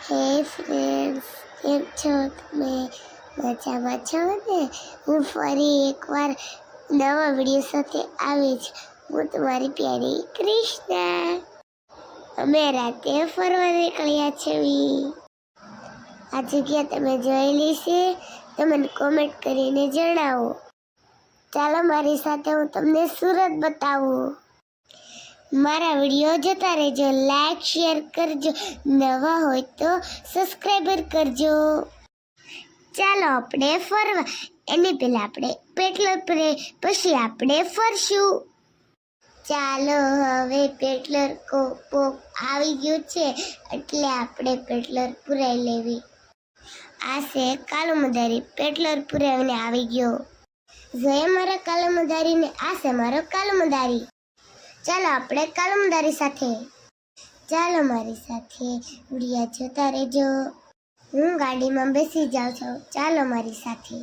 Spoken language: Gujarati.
હે ફ્રેન્ડ્સ, કેમ છો તમે? મજામાં છો ને? હું ફરી એકવાર નવા વિડીયો સાથે આવી છું. હું તમારી પ્યારી કૃષ્ણા. અમે રાતે ફરવા નીકળ્યા છીએ. આ જગ્યા તમે જોયેલી છે તો મને કોમેન્ટ કરીને જણાવો. ચાલો મારી સાથે હું તમને સુરત બતાવું. મારા વિડીયો જોતા રહેજો, લાઈક શેર કરજો, નવા હોય તો સબસ્ક્રાઈબર કરજો. ચાલો આપણે ફરવા, એની પહેલા આપણે પેટ્રોલ પછી આપણે ફરશું. ચાલો હવે પેટ્રોલ આવી ગયું છે એટલે આપણે પેટ્રોલ પુરાઈ લેવી. આ છે કાલુ મદારી, પેટ્રોલ પુરાવીને આવી ગયો. જોયે મારા કાલુ મદારીને? આ છે મારો કાલુ મદારી. ચાલો આપણે કાલુ મદારી સાથે. ચાલો મારી સાથે વિડીયો જોતા રહેજો. હું ગાડીમાં બેસી જાઉં છું. ચાલો મારી સાથે.